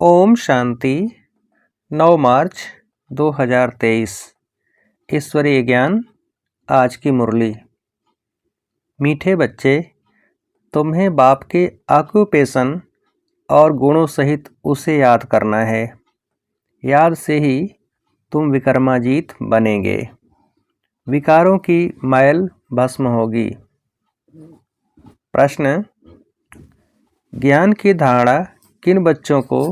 ओम शांति। 9 मार्च 2023। ईश्वरीय ज्ञान। आज की मुरली। मीठे बच्चे, तुम्हें बाप के ऑक्यूपेशन और गुणों सहित उसे याद करना है। याद से ही तुम विक्रमाजीत बनेंगे। विकारों की मैल भस्म होगी। प्रश्न: ज्ञान की धारणा किन बच्चों को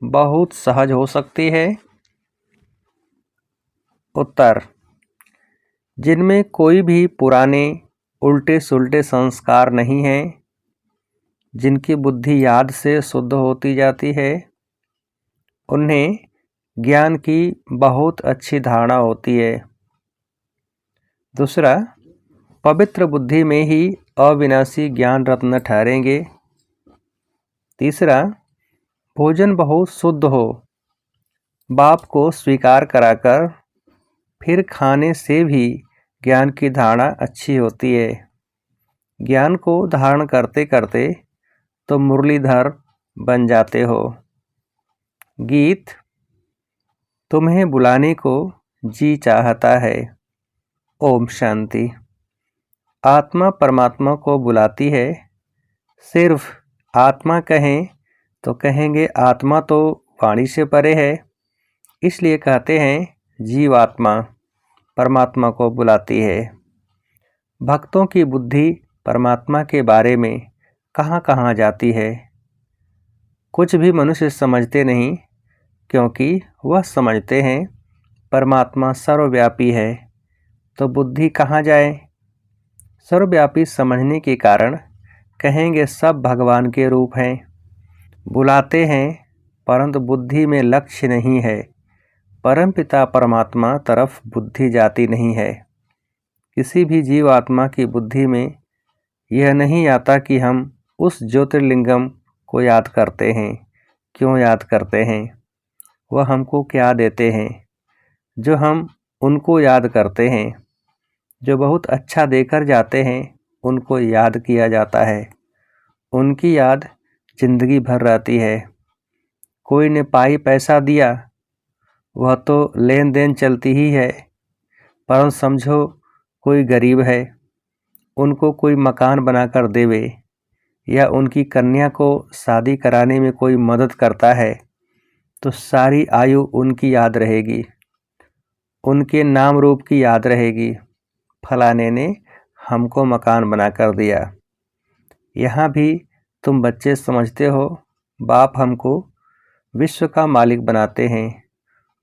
बहुत सहज हो सकती है? उत्तर: जिनमें कोई भी पुराने उल्टे सुलटे संस्कार नहीं हैं, जिनकी बुद्धि याद से शुद्ध होती जाती है, उन्हें ज्ञान की बहुत अच्छी धारणा होती है। दूसरा, पवित्र बुद्धि में ही अविनाशी ज्ञान रत्न ठहरेंगे। तीसरा, भोजन बहुत शुद्ध हो, बाप को स्वीकार कराकर फिर खाने से भी ज्ञान की धारणा अच्छी होती है। ज्ञान को धारण करते करते तो मुरलीधर बन जाते हो। गीत: तुम्हें बुलाने को जी चाहता है। ओम शांति। आत्मा परमात्मा को बुलाती है। सिर्फ आत्मा कहें तो कहेंगे आत्मा तो वाणी से परे है, इसलिए कहते हैं जीवात्मा परमात्मा को बुलाती है। भक्तों की बुद्धि परमात्मा के बारे में कहाँ कहाँ जाती है, कुछ भी मनुष्य समझते नहीं, क्योंकि वह समझते हैं परमात्मा सर्वव्यापी है, तो बुद्धि कहाँ जाए। सर्वव्यापी समझने के कारण कहेंगे सब भगवान के रूप हैं। बुलाते हैं परंतु बुद्धि में लक्ष्य नहीं है। परमपिता परमात्मा तरफ बुद्धि जाती नहीं है। किसी भी जीवात्मा की बुद्धि में यह नहीं आता कि हम उस ज्योतिर्लिंगम को याद करते हैं। क्यों याद करते हैं? वह हमको क्या देते हैं जो हम उनको याद करते हैं? जो बहुत अच्छा देकर जाते हैं उनको याद किया जाता है। उनकी याद जिंदगी भर रहती है। कोई ने पाई पैसा दिया, वह तो लेन देन चलती ही है, परंतु समझो कोई गरीब है, उनको कोई मकान बनाकर देवे या उनकी कन्या को शादी कराने में कोई मदद करता है, तो सारी आयु उनकी याद रहेगी, उनके नाम रूप की याद रहेगी। फलाने ने हमको मकान बनाकर दिया। यहाँ भी तुम बच्चे समझते हो बाप हमको विश्व का मालिक बनाते हैं।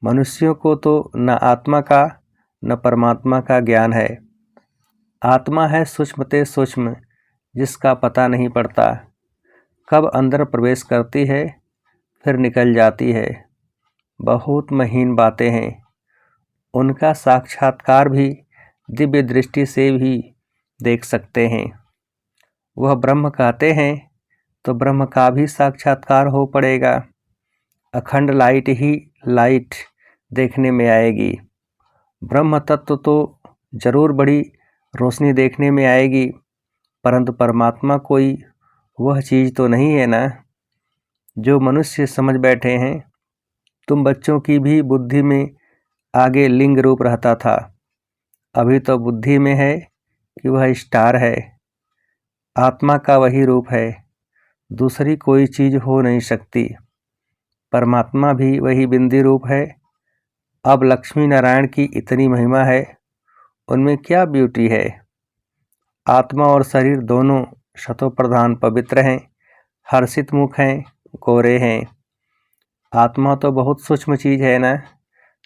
मनुष्यों को तो न आत्मा का न परमात्मा का ज्ञान है। आत्मा है सूक्ष्मते सूक्ष्म, जिसका पता नहीं पड़ता, कब अंदर प्रवेश करती है फिर निकल जाती है। बहुत महीन बातें हैं। उनका साक्षात्कार भी दिव्य दृष्टि से भी देख सकते हैं। वह ब्रह्म कहते हैं तो ब्रह्म का भी साक्षात्कार हो पड़ेगा। अखंड लाइट ही लाइट देखने में आएगी। ब्रह्म तत्व तो जरूर बड़ी रोशनी देखने में आएगी, परंतु परमात्मा कोई वह चीज़ तो नहीं है ना जो मनुष्य समझ बैठे हैं। तुम बच्चों की भी बुद्धि में आगे लिंग रूप रहता था, अभी तो बुद्धि में है कि वह स्टार है। आत्मा का वही रूप है, दूसरी कोई चीज़ हो नहीं सकती। परमात्मा भी वही बिंदी रूप है। अब लक्ष्मी नारायण की इतनी महिमा है, उनमें क्या ब्यूटी है। आत्मा और शरीर दोनों शतोप्रधान पवित्र हैं, हर्षित मुख हैं, गोरे हैं। आत्मा तो बहुत सूक्ष्म चीज़ है ना।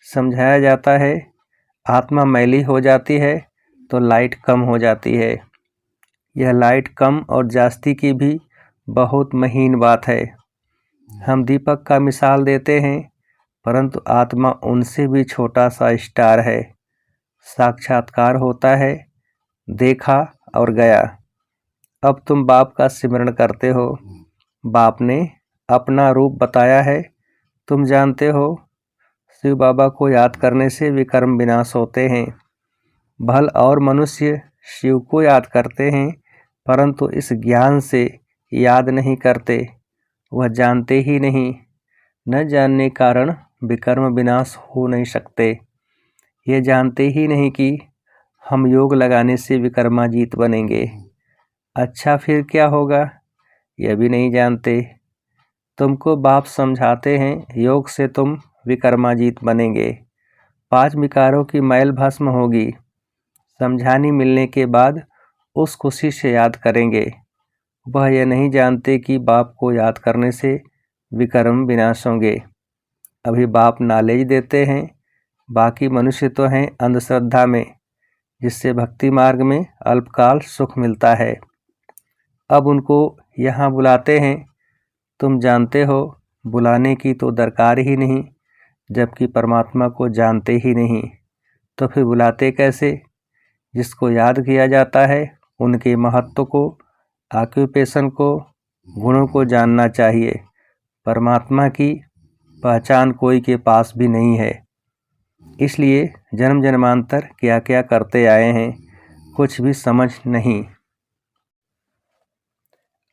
समझाया जाता है आत्मा मैली हो जाती है तो लाइट कम हो जाती है। यह लाइट कम और जास्ती की भी बहुत महीन बात है। हम दीपक का मिसाल देते हैं, परंतु आत्मा उनसे भी छोटा सा स्टार है। साक्षात्कार होता है, देखा और गया। अब तुम बाप का सिमरण करते हो। बाप ने अपना रूप बताया है, तुम जानते हो। शिव बाबा को याद करने से विकर्म विनाश होते हैं। भल और मनुष्य शिव को याद करते हैं, परंतु इस ज्ञान से याद नहीं करते, वह जानते ही नहीं। न जानने कारण विकर्म विनाश हो नहीं सकते। ये जानते ही नहीं कि हम योग लगाने से विकर्माजीत बनेंगे। अच्छा फिर क्या होगा, यह भी नहीं जानते। तुमको बाप समझाते हैं योग से तुम विकर्माजीत बनेंगे, 5 विकारों की मैल भस्म होगी। समझानी मिलने के बाद उस खुशी से याद करेंगे। वह यह नहीं जानते कि बाप को याद करने से विकर्म विनाश होंगे। अभी बाप नॉलेज देते हैं, बाकी मनुष्य तो हैं अंधश्रद्धा में, जिससे भक्ति मार्ग में अल्पकाल सुख मिलता है। अब उनको यहाँ बुलाते हैं। तुम जानते हो बुलाने की तो दरकार ही नहीं, जबकि परमात्मा को जानते ही नहीं, तो फिर बुलाते कैसे। जिसको याद किया जाता है उनके महत्व को, ऑक्यूपेशन को, गुणों को जानना चाहिए। परमात्मा की पहचान कोई के पास भी नहीं है, इसलिए जन्म जन्मांतर क्या क्या करते आए हैं, कुछ भी समझ नहीं।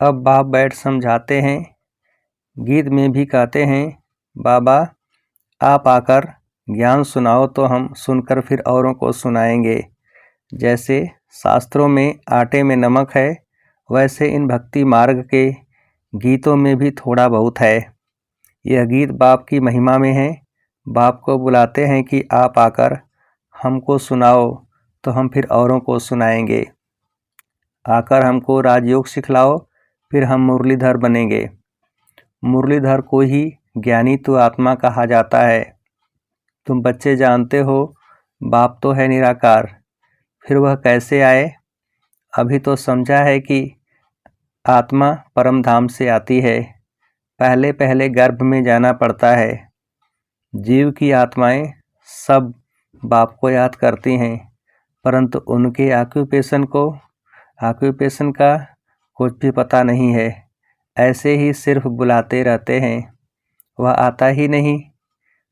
अब बाप बैठ समझाते हैं। गीत में भी कहते हैं, बाबा आप आकर ज्ञान सुनाओ तो हम सुनकर फिर औरों को सुनाएंगे। जैसे शास्त्रों में आटे में नमक है, वैसे इन भक्ति मार्ग के गीतों में भी थोड़ा बहुत है। यह गीत बाप की महिमा में है। बाप को बुलाते हैं कि आप आकर हमको सुनाओ तो हम फिर औरों को सुनाएंगे। आकर हमको राजयोग सिखलाओ, फिर हम मुरलीधर बनेंगे। मुरलीधर को ही ज्ञानी तो आत्मा कहा जाता है। तुम बच्चे जानते हो बाप तो है निराकार, फिर वह कैसे आए। अभी तो समझा है कि आत्मा परम धाम से आती है, पहले पहले गर्भ में जाना पड़ता है। जीव की आत्माएं सब बाप को याद करती हैं, परंतु उनके ऑक्यूपेशन का कुछ भी पता नहीं है। ऐसे ही सिर्फ बुलाते रहते हैं, वह आता ही नहीं।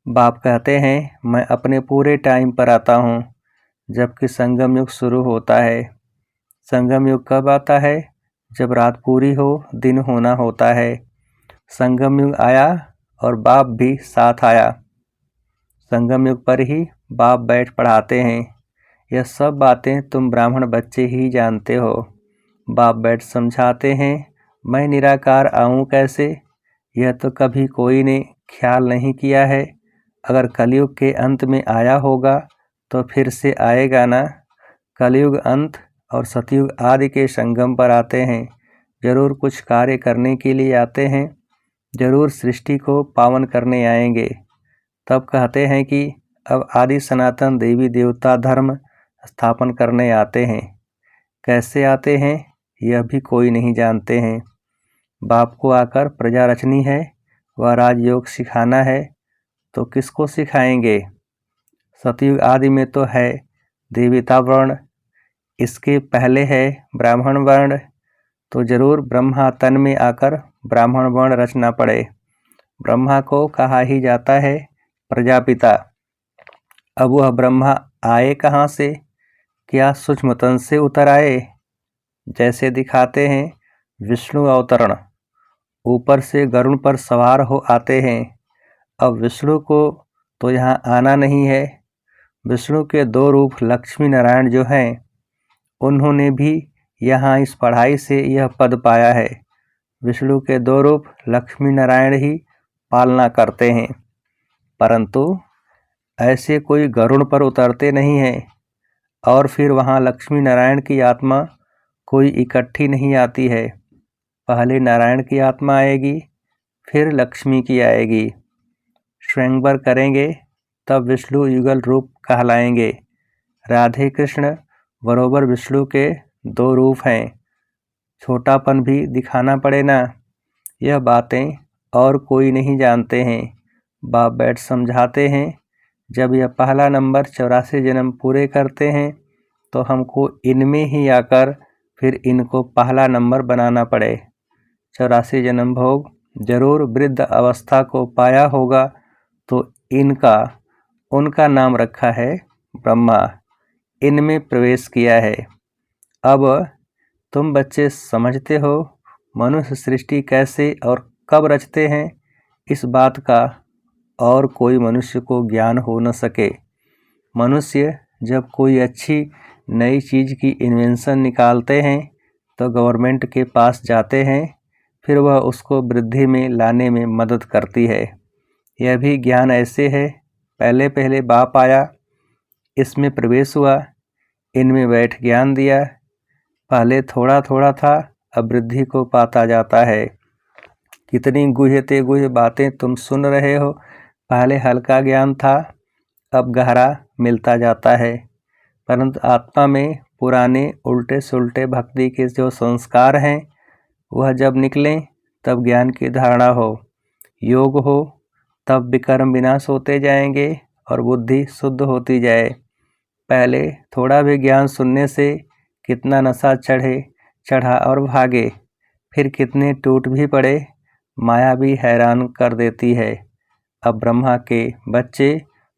बाप कहते हैं मैं अपने पूरे टाइम पर आता हूँ, जबकि संगम युग शुरू होता है। संगम युग कब आता है, जब रात पूरी हो दिन होना होता है। संगम युग आया और बाप भी साथ आया। संगम युग पर ही बाप बैठ पढ़ाते हैं। यह सब बातें तुम ब्राह्मण बच्चे ही जानते हो। बाप बैठ समझाते हैं, मैं निराकार आऊँ कैसे, यह तो कभी कोई ने ख्याल नहीं किया है। अगर कलयुग के अंत में आया होगा तो फिर से आएगा ना। कलयुग अंत और सतयुग आदि के संगम पर आते हैं। जरूर कुछ कार्य करने के लिए आते हैं, जरूर सृष्टि को पावन करने आएंगे। तब कहते हैं कि अब आदि सनातन देवी देवता धर्म स्थापन करने आते हैं। कैसे आते हैं यह भी कोई नहीं जानते हैं। बाप को आकर प्रजा रचनी है, वह राजयोग सिखाना है, तो किसको सिखाएंगे। सतयुग आदि में तो है देवता वर्ण, इसके पहले है ब्राह्मण वर्ण, तो जरूर ब्रह्मा तन में आकर ब्राह्मण वर्ण रचना पड़े। ब्रह्मा को कहा ही जाता है प्रजापिता। अब वह ब्रह्मा आए कहाँ से, क्या सूक्ष्म तन से उतर आए। जैसे दिखाते हैं विष्णु अवतरण, ऊपर से गरुड़ पर सवार हो आते हैं। अब विष्णु को तो यहाँ आना नहीं है। विष्णु के 2 रूप लक्ष्मी नारायण जो हैं, उन्होंने भी यहाँ इस पढ़ाई से यह पद पाया है। विष्णु के 2 रूप लक्ष्मी नारायण ही पालना करते हैं, परंतु ऐसे कोई गरुड़ पर उतरते नहीं हैं। और फिर वहाँ लक्ष्मी नारायण की आत्मा कोई इकट्ठी नहीं आती है। पहले नारायण की आत्मा आएगी, फिर लक्ष्मी की आएगी। स्वयंवर करेंगे तब विष्णु युगल रूप कहलाएंगे। राधे कृष्ण बरोबर विष्णु के 2 रूप हैं, छोटापन भी दिखाना पड़े ना। यह बातें और कोई नहीं जानते हैं। बाप बैठ समझाते हैं, जब यह पहला नंबर 84 जन्म पूरे करते हैं तो हमको इनमें ही आकर फिर इनको पहला नंबर बनाना पड़े। 84 जन्म भोग जरूर वृद्ध अवस्था को पाया होगा, तो उनका नाम रखा है ब्रह्मा, इनमें प्रवेश किया है। अब तुम बच्चे समझते हो मनुष्य सृष्टि कैसे और कब रचते हैं, इस बात का और कोई मनुष्य को ज्ञान हो न सके। मनुष्य जब कोई अच्छी नई चीज़ की इन्वेंशन निकालते हैं तो गवर्नमेंट के पास जाते हैं, फिर वह उसको वृद्धि में लाने में मदद करती है। यह भी ज्ञान ऐसे है, पहले पहले बाप आया, इसमें प्रवेश हुआ, इनमें बैठ ज्ञान दिया। पहले थोड़ा थोड़ा था, अब वृद्धि को पाता जाता है। कितनी गुह्य ते गुह्य बातें तुम सुन रहे हो। पहले हल्का ज्ञान था, अब गहरा मिलता जाता है। परंतु आत्मा में पुराने उल्टे सुलटे भक्ति के जो संस्कार हैं, वह जब निकलें तब ज्ञान की धारणा हो, योग हो, तब विकर्म विनाश होते जाएंगे और बुद्धि शुद्ध होती जाए। पहले थोड़ा भी ज्ञान सुनने से कितना नशा चढ़ा और भागे, फिर कितने टूट भी पड़े, माया भी हैरान कर देती है। अब ब्रह्मा के बच्चे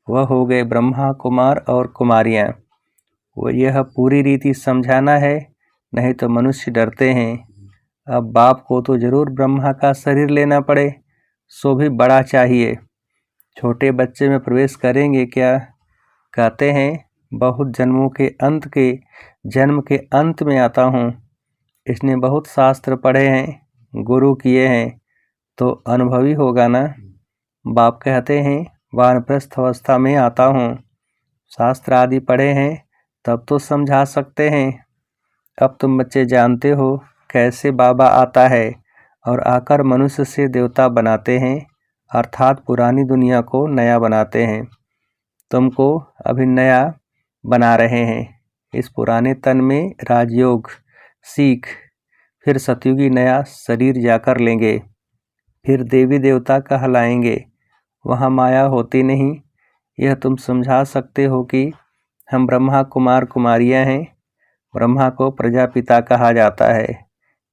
वह हो गए ब्रह्मा कुमार और कुमारियाँ। वो यह पूरी रीति समझाना है, नहीं तो मनुष्य डरते हैं। अब बाप को तो जरूर ब्रह्मा का शरीर लेना पड़े, सो भी बड़ा चाहिए। छोटे बच्चे में प्रवेश करेंगे क्या? कहते हैं बहुत जन्मों के अंत के जन्म के अंत में आता हूँ। इसने बहुत शास्त्र पढ़े हैं, गुरु किए हैं, तो अनुभवी होगा ना। बाप कहते हैं वानप्रस्थ अवस्था में आता हूँ, शास्त्र आदि पढ़े हैं तब तो समझा सकते हैं। अब तुम बच्चे जानते हो कैसे बाबा आता है और आकर मनुष्य से देवता बनाते हैं, अर्थात पुरानी दुनिया को नया बनाते हैं। तुमको अभी नया बना रहे हैं। इस पुराने तन में राजयोग सीख, फिर सतयुगी नया शरीर जाकर लेंगे, फिर देवी देवता कहलाएंगे। वहाँ माया होती नहीं। यह तुम समझा सकते हो कि हम ब्रह्मा कुमार कुमारियाँ हैं। ब्रह्मा को प्रजापिता कहा जाता है।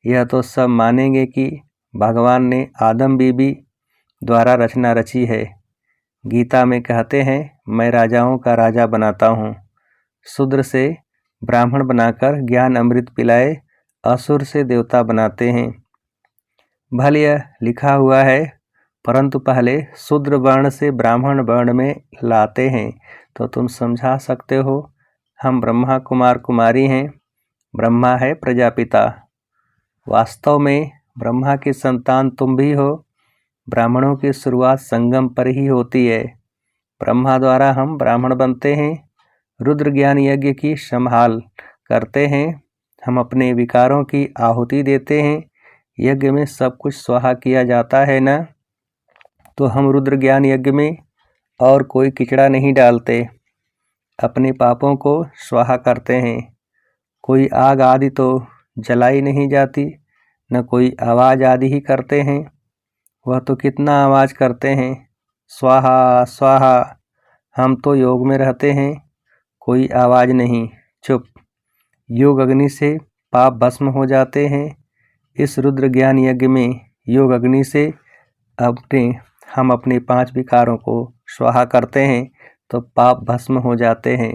यह तो सब मानेंगे कि भगवान ने आदम बीबी द्वारा रचना रची है। गीता में कहते हैं मैं राजाओं का राजा बनाता हूँ। शूद्र से ब्राह्मण बनाकर ज्ञान अमृत पिलाए, असुर से देवता बनाते हैं। भले यह लिखा हुआ है, परंतु पहले शूद्र वर्ण से ब्राह्मण वर्ण में लाते हैं, तो तुम समझा सकते हो हम ब्रह्मा कुमार कुमारी हैं। ब्रह्मा है प्रजापिता। वास्तव में ब्रह्मा की संतान तुम भी हो। ब्राह्मणों की शुरुआत संगम पर ही होती है। ब्रह्मा द्वारा हम ब्राह्मण बनते हैं। रुद्र ज्ञान यज्ञ की संभाल करते हैं। हम अपने विकारों की आहुति देते हैं। यज्ञ में सब कुछ स्वाहा किया जाता है ना, तो हम रुद्र ज्ञान यज्ञ में और कोई किचड़ा नहीं डालते। अपने पापों को स्वाहा करते हैं। कोई आग आदि तो जलाई नहीं जाती, न कोई आवाज़ आदि ही करते हैं। वह तो कितना आवाज़ करते हैं, स्वाहा स्वाहा। हम तो योग में रहते हैं, कोई आवाज़ नहीं, चुप। योग अग्नि से पाप भस्म हो जाते हैं। इस रुद्र ज्ञान यज्ञ में योग अग्नि से हम अपने 5 विकारों को स्वाहा करते हैं, तो पाप भस्म हो जाते हैं।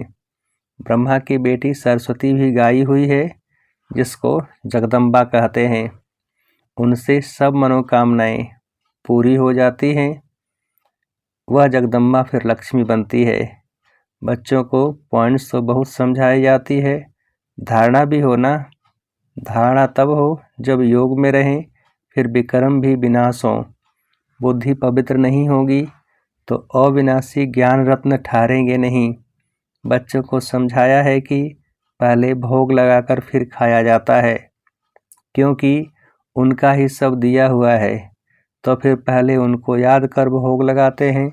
ब्रह्मा की बेटी सरस्वती भी गाई हुई है, जिसको जगदम्बा कहते हैं। उनसे सब मनोकामनाएं पूरी हो जाती हैं। वह जगदम्बा फिर लक्ष्मी बनती है। बच्चों को पॉइंट्स तो बहुत समझाई जाती है, धारणा भी हो ना। धारणा तब हो जब योग में रहें, फिर विकर्म भी विनाश हो। बुद्धि पवित्र नहीं होगी तो अविनाशी ज्ञान रत्न ठहरेंगे नहीं। बच्चों को समझाया है कि पहले भोग लगाकर फिर खाया जाता है, क्योंकि उनका ही सब दिया हुआ है। तो फिर पहले उनको याद कर भोग लगाते हैं,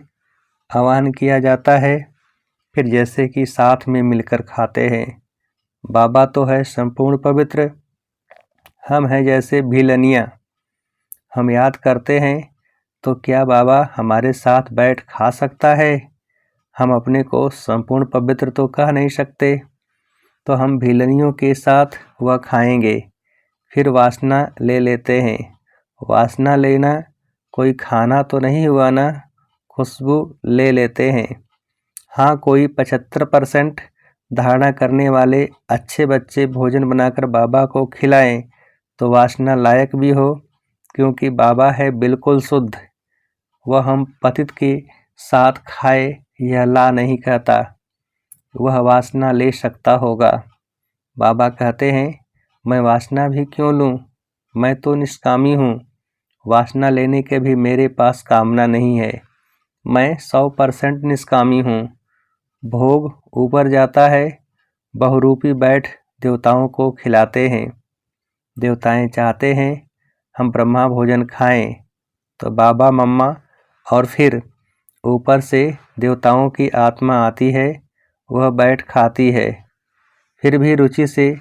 आह्वान किया जाता है, फिर जैसे कि साथ में मिलकर खाते हैं। बाबा तो है संपूर्ण पवित्र, हम हैं जैसे भिलनिया। हम याद करते हैं तो क्या बाबा हमारे साथ बैठ खा सकता है? हम अपने को संपूर्ण पवित्र तो कह नहीं सकते, तो हम भिलनियों के साथ वह खाएंगे। फिर वासना ले लेते हैं। वासना लेना कोई खाना तो नहीं हुआ ना, खुशबू ले लेते हैं। हाँ, कोई 75% धारणा करने वाले अच्छे बच्चे भोजन बनाकर बाबा को खिलाएं तो वासना लायक भी हो, क्योंकि बाबा है बिल्कुल शुद्ध। वह हम पतित के साथ खाए यह ला नहीं कहता, वह वासना ले सकता होगा। बाबा कहते हैं, मैं वासना भी क्यों लूं? मैं तो निष्कामी हूँ। वासना लेने के भी मेरे पास कामना नहीं है। मैं 100% निष्कामी हूँ। भोग ऊपर जाता है, बहुरूपी बैठ देवताओं को खिलाते हैं। देवताएं चाहते हैं हम ब्रह्मा भोजन खाएं, तो बाबा मम्मा और फिर ऊपर से देवताओं की आत्मा आती है, वह बैठ खाती है। फिर भी रुचि से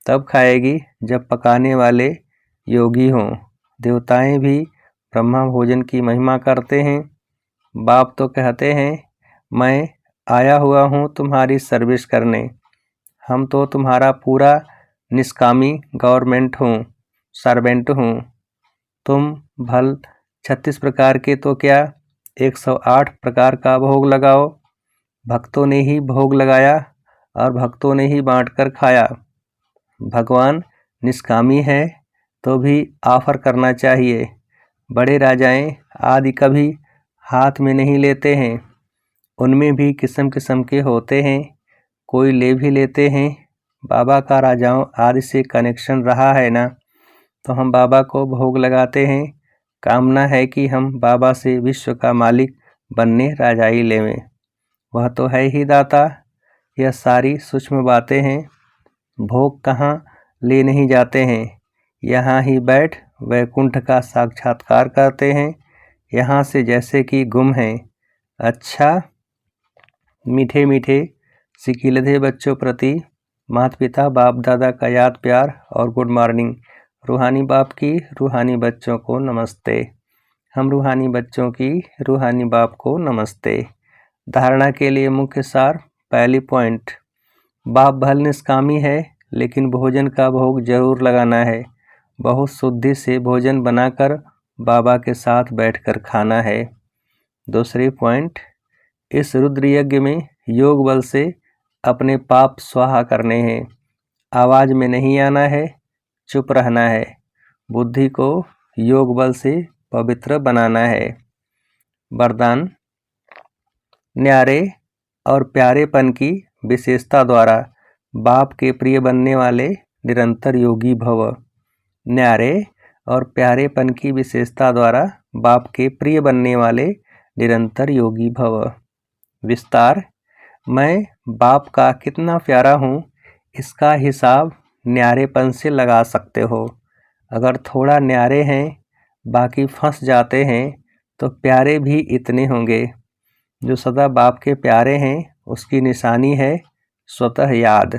तब खाएगी जब पकाने वाले योगी हों। देवताएं भी ब्रह्मा भोजन की महिमा करते हैं। बाप तो कहते हैं, मैं आया हुआ हूँ तुम्हारी सर्विस करने। हम तो तुम्हारा पूरा निष्कामी गवर्नमेंट हूँ, सर्वेंट हूँ। तुम भल 36 प्रकार के तो क्या 108 प्रकार का भोग लगाओ। भक्तों ने ही भोग लगाया और भक्तों ने ही बांटकर खाया। भगवान निष्कामी है तो भी ऑफर करना चाहिए। बड़े राजाएं आदि कभी हाथ में नहीं लेते हैं। उनमें भी किस्म किस्म के होते हैं, कोई ले भी लेते हैं। बाबा का राजाओं आदि से कनेक्शन रहा है ना, तो हम बाबा को भोग लगाते हैं। कामना है कि हम बाबा से विश्व का मालिक बनने राजाई लेवें। वह तो है ही दाता। यह सारी सूक्ष्म बातें हैं। भोग कहाँ ले नहीं जाते हैं, यहाँ ही बैठ वैकुंठ का साक्षात्कार करते हैं। यहाँ से जैसे कि गुम हैं। अच्छा, मीठे मीठे सिकिलधे बच्चों प्रति माता पिता बाप दादा का याद प्यार और गुड मॉर्निंग। रूहानी बाप की रूहानी बच्चों को नमस्ते। हम रूहानी बच्चों की रूहानी बाप को नमस्ते। धारणा के लिए मुख्य सार। पहली पॉइंट, बाप भल निष्कामी है लेकिन भोजन का भोग जरूर लगाना है। बहुत शुद्धि से भोजन बनाकर बाबा के साथ बैठकर खाना है। दूसरी पॉइंट, इस रुद्र यज्ञ में योग बल से अपने पाप स्वाहा करने हैं। आवाज में नहीं आना है, चुप रहना है। बुद्धि को योग बल से पवित्र बनाना है। वरदान, न्यारे और प्यारेपन की विशेषता द्वारा बाप के प्रिय बनने वाले निरंतर योगी भव। न्यारे और प्यारेपन की विशेषता द्वारा बाप के प्रिय बनने वाले निरंतर योगी भव। विस्तार, मैं बाप का कितना प्यारा हूँ इसका हिसाब न्यारेपन से लगा सकते हो। अगर थोड़ा न्यारे हैं, बाकी फंस जाते हैं, तो प्यारे भी इतने होंगे। जो सदा बाप के प्यारे हैं उसकी निशानी है स्वतः याद।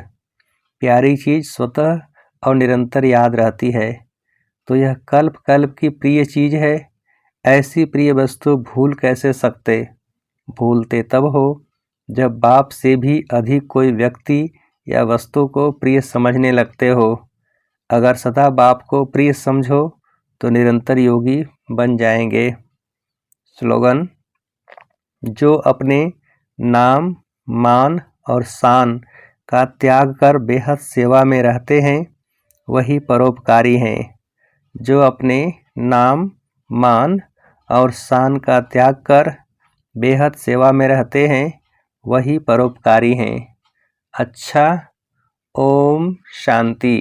प्यारी चीज़ स्वतः और निरंतर याद रहती है, तो यह कल्प कल्प की प्रिय चीज़ है। ऐसी प्रिय वस्तु भूल कैसे सकते? भूलते तब हो जब बाप से भी अधिक कोई व्यक्ति या वस्तु को प्रिय समझने लगते हो। अगर सदा बाप को प्रिय समझो तो निरंतर योगी बन जाएंगे। स्लोगन, जो अपने नाम मान और शान का त्याग कर बेहद सेवा में रहते हैं वही परोपकारी हैं। जो अपने नाम मान और शान का त्याग कर बेहद सेवा में रहते हैं वही परोपकारी हैं। अच्छा, ओम शांति।